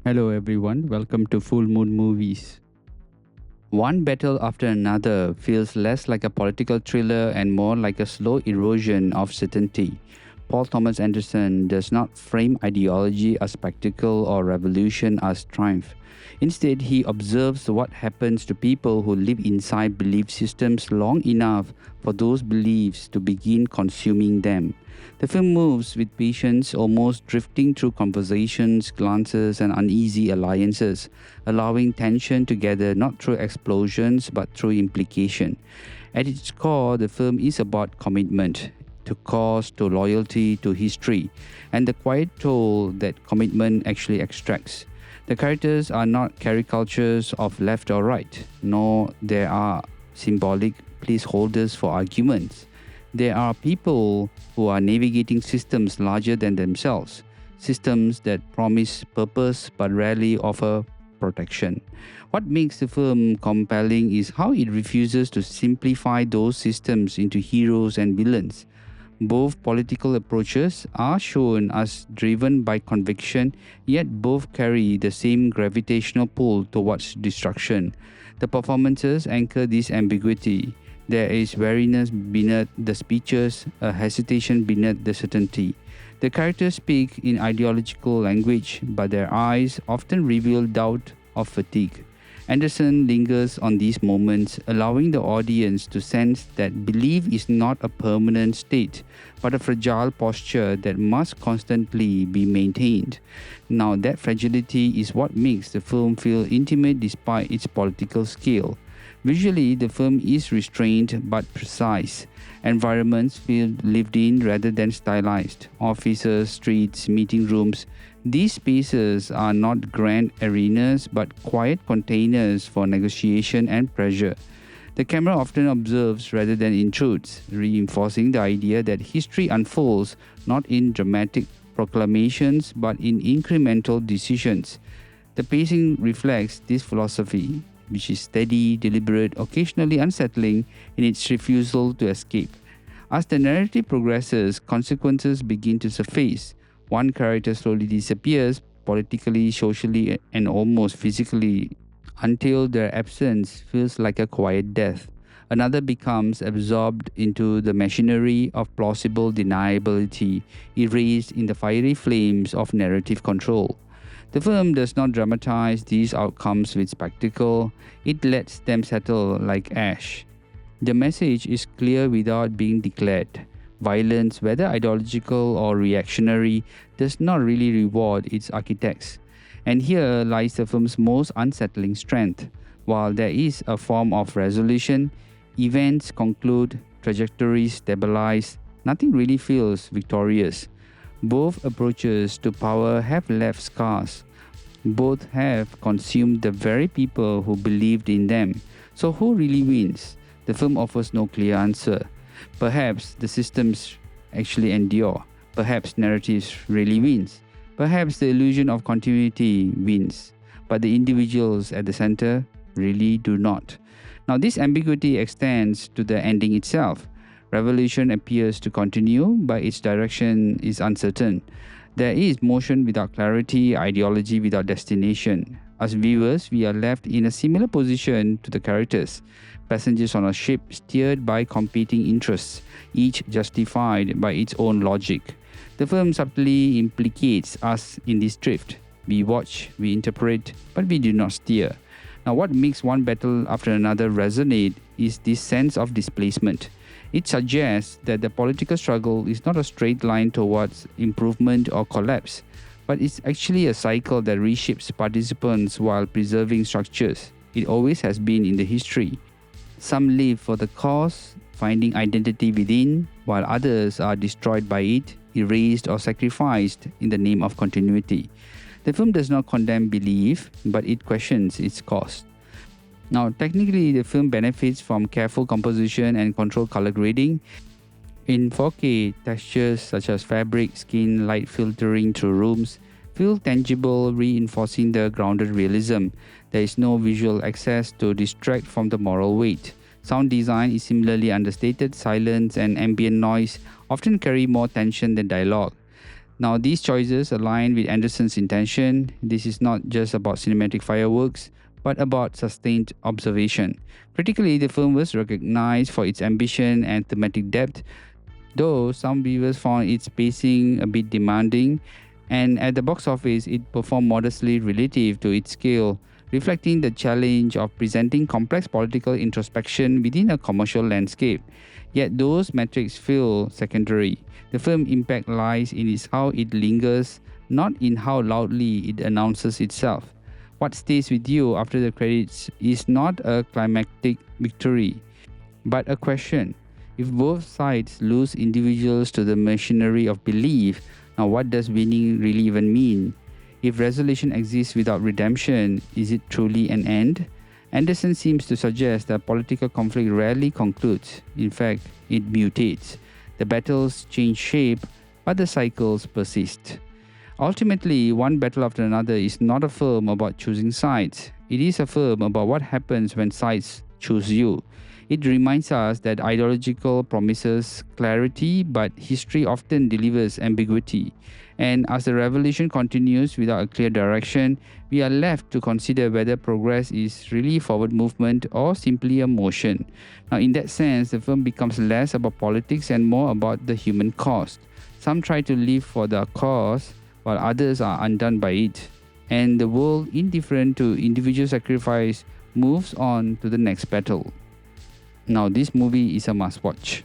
Hello everyone, welcome to Full Moon Movies. One battle after another feels less like a political thriller and more like a slow erosion of certainty. Paul Thomas Anderson does not frame ideology as spectacle or revolution as triumph. Instead, he observes what happens to people who live inside belief systems long enough for those beliefs to begin consuming them. The film moves with patience, almost drifting through conversations, glances, and uneasy alliances, allowing tension to gather not through explosions but through implication. At its core, the film is about commitment to cause, to loyalty, to history, and the quiet toll that commitment actually extracts. The characters are not caricatures of left or right, nor they are symbolic placeholders for arguments. They are people who are navigating systems larger than themselves, systems that promise purpose but rarely offer protection. What makes the film compelling is how it refuses to simplify those systems into heroes and villains. Both political approaches are shown as driven by conviction, yet both carry the same gravitational pull towards destruction. The performances anchor this ambiguity. There is wariness beneath the speeches, a hesitation beneath the certainty. The characters speak in ideological language, but their eyes often reveal doubt or fatigue. Anderson lingers on these moments, allowing the audience to sense that belief is not a permanent state, but a fragile posture that must constantly be maintained. Now, that fragility is what makes the film feel intimate despite its political scale. Visually, the film is restrained but precise. Environments feel lived in rather than stylized. Offices, streets, meeting rooms. These spaces are not grand arenas but quiet containers for negotiation and pressure. The camera often observes rather than intrudes, reinforcing the idea that history unfolds not in dramatic proclamations but in incremental decisions. The pacing reflects this philosophy, which is steady, deliberate, occasionally unsettling in its refusal to escape. As the narrative progresses, consequences begin to surface. One character slowly disappears, politically, socially, and almost physically, until their absence feels like a quiet death. Another becomes absorbed into the machinery of plausible deniability, erased in the fiery flames of narrative control. The film does not dramatize these outcomes with spectacle, it lets them settle like ash. The message is clear without being declared. Violence, whether ideological or reactionary, does not really reward its architects. And here lies the film's most unsettling strength. While there is a form of resolution, events conclude, trajectories stabilize, nothing really feels victorious. Both approaches to power have left scars. Both have consumed the very people who believed in them. So, who really wins? The film offers no clear answer. Perhaps the systems actually endure. Perhaps narratives really wins. Perhaps the illusion of continuity wins. But the individuals at the center really do not. Now, this ambiguity extends to the ending itself. Revolution appears to continue, but its direction is uncertain. There is motion without clarity, ideology without destination. As viewers, we are left in a similar position to the characters, passengers on a ship steered by competing interests, each justified by its own logic. The film subtly implicates us in this drift. We watch, we interpret, but we do not steer. Now, what makes one battle after another resonate is this sense of displacement. It suggests that the political struggle is not a straight line towards improvement or collapse, but it's actually a cycle that reshapes participants while preserving structures. It always has been in the history. Some live for the cause, finding identity within, while others are destroyed by it, erased or sacrificed in the name of continuity. The film does not condemn belief, but it questions its cost. Now, technically, the film benefits from careful composition and controlled color grading. In 4K, textures such as fabric, skin, light filtering through rooms feel tangible, reinforcing the grounded realism. There is no visual excess to distract from the moral weight. Sound design is similarly understated. Silence and ambient noise often carry more tension than dialogue. Now, these choices align with Anderson's intention. This is not just about cinematic fireworks, but about sustained observation. Critically, the film was recognized for its ambition and thematic depth, though some viewers found its pacing a bit demanding, and at the box office, it performed modestly relative to its scale, reflecting the challenge of presenting complex political introspection within a commercial landscape. Yet those metrics feel secondary. The film's impact lies in its how it lingers, not in how loudly it announces itself. What stays with you after the credits is not a climactic victory, but a question. If both sides lose individuals to the machinery of belief, now what does winning really even mean? If resolution exists without redemption, is it truly an end? Anderson seems to suggest that political conflict rarely concludes. In fact, it mutates. The battles change shape, but the cycles persist. Ultimately, One Battle After Another is not a film about choosing sides. It is a film about what happens when sides choose you. It reminds us that ideological promises clarity, but history often delivers ambiguity. And as the revolution continues without a clear direction, we are left to consider whether progress is really forward movement or simply a motion. Now, in that sense, the film becomes less about politics and more about the human cost. Some try to live for the cause, while others are undone by it. And the world, indifferent to individual sacrifice, moves on to the next battle. Now, this movie is a must watch.